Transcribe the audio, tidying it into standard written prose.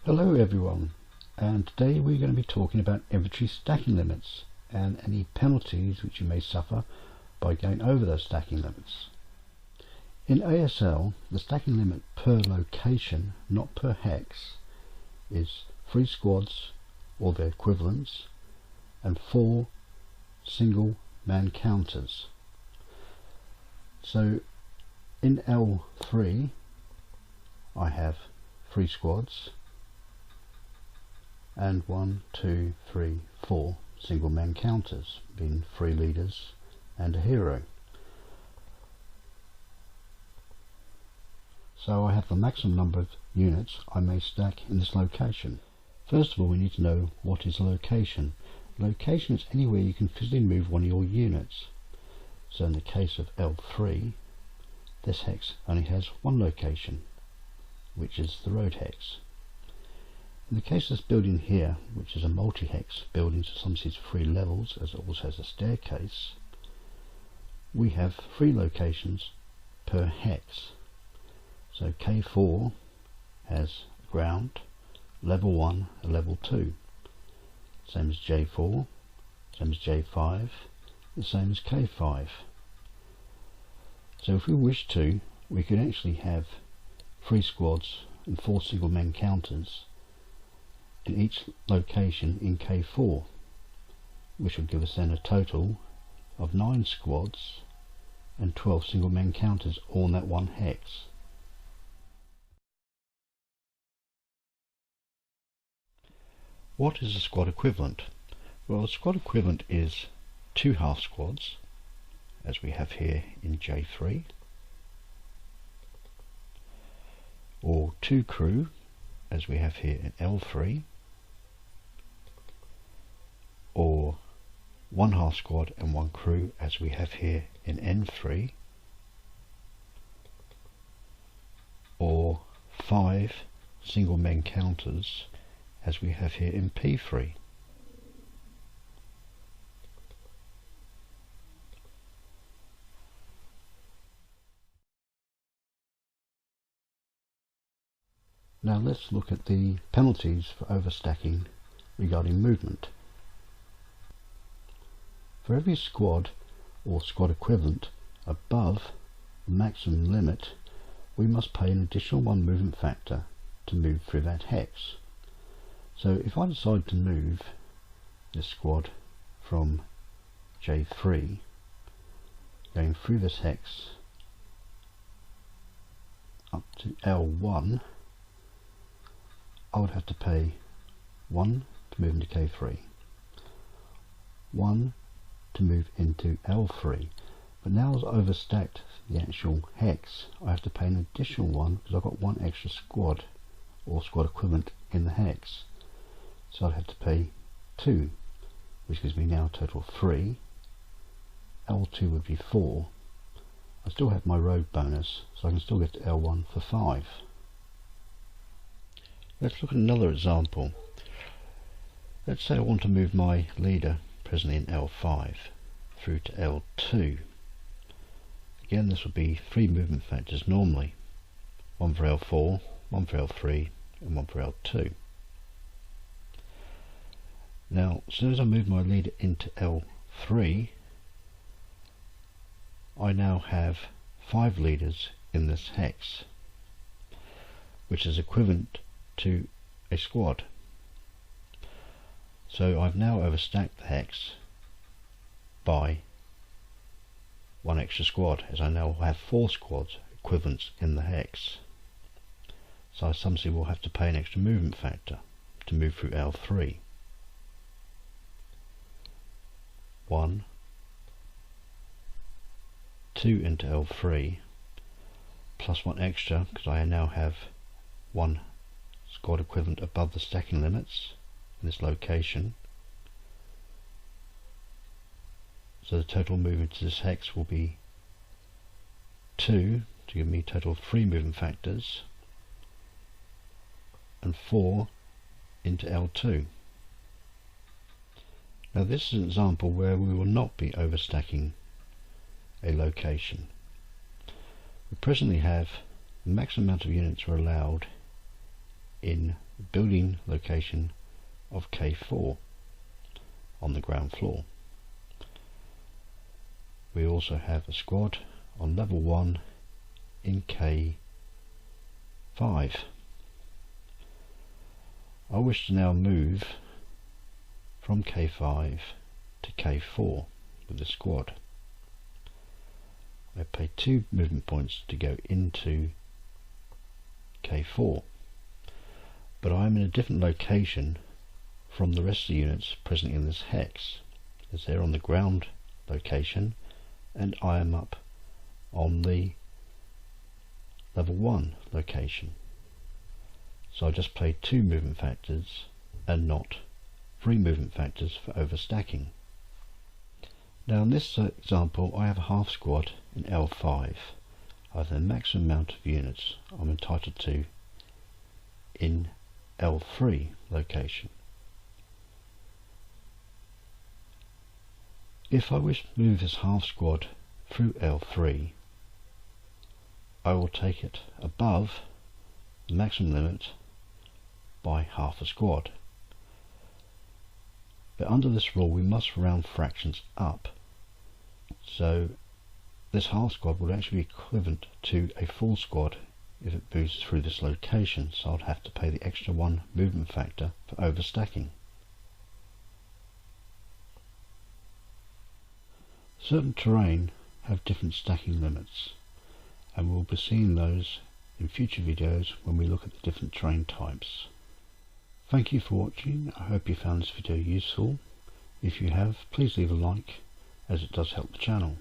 Hello everyone, and today we're going to be talking about infantry stacking limits and any penalties which you may suffer by going over those stacking limits. In ASL, the stacking limit per location, not per hex, is 3 squads or their equivalents and 4 single man counters. So in L3 I have 3 squads and 1, 2, 3, 4 single man counters, being 3 leaders and a hero. So I have the maximum number of units I may stack in this location. First of all, we need to know what is a location. A location is anywhere you can physically move one of your units. So in the case of L3, this hex only has one location, which is the road hex. In the case of this building here, which is a multi-hex building, so some sees 3 levels, as it also has a staircase, we have 3 locations per hex. So K4 has ground, level 1 and level 2. Same as J4, same as J5, the same as K5. So if we wish to, we could actually have 3 squads and 4 single men counters in each location in K4, which would give us then a total of 9 squads and 12 single men counters all in that one hex. What is a squad equivalent? Well, a squad equivalent is 2 half squads, as we have here in J3, or 2 crew, as we have here in L3, or 1 half squad and 1 crew, as we have here in N3, or 5 single men counters, as we have here in P3. Now let's look at the penalties for overstacking regarding movement. For every squad or squad equivalent above the maximum limit, we must pay an additional 1 movement factor to move through that hex. So if I decide to move this squad from J3 going through this hex up to L1, I would have to pay 1 to move into K3, 1 to move into L3, but now as I've overstacked the actual hex, I have to pay an additional 1 because I've got 1 extra squad or squad equivalent in the hex. So I'd have to pay 2, which gives me now a total of 3. L2 would be 4. I still have my road bonus, so I can still get to L1 for 5. Let's look at another example. Let's say I want to move my leader, presently in L5, through to L2. Again, this would be 3 movement factors normally. 1 for L4, 1 for L3, and 1 for L2. Now, as soon as I move my leader into L3, I now have 5 leaders in this hex, which is equivalent to a squad. So I've now overstacked the hex by 1 extra squad, as I now have 4 squads equivalents in the hex. So I subsequently will have to pay an extra movement factor to move through L3. 1, 2 into L3, plus 1 extra because I now have 1 squad equivalent above the stacking limits in this location. So the total movement to this hex will be 2 to give me a total of 3 movement factors, and 4 into L2. Now this is an example where we will not be overstacking a location. We presently have the maximum amount of units are allowed in the building location of K4 on the ground floor. We also have a squad on level 1 in K5. I wish to now move from K5 to K4 with the squad. I pay 2 movement points to go into K4, but I am in a different location from the rest of the units present in this hex, as they're on the ground location and I am up on the level 1 location. So I just played 2 movement factors and not 3 movement factors for overstacking. Now in this example I have a half squad in L5. I have the maximum amount of units I'm entitled to in L3 location. If I wish to move this half squad through L3, I will take it above the maximum limit by half a squad. But under this rule we must round fractions up, so this half squad would actually be equivalent to a full squad if it moves through this location, so I'd have to pay the extra 1 movement factor for overstacking. Certain terrain have different stacking limits, and we'll be seeing those in future videos when we look at the different terrain types. Thank you for watching. I hope you found this video useful. If you have, please leave a like, as it does help the channel.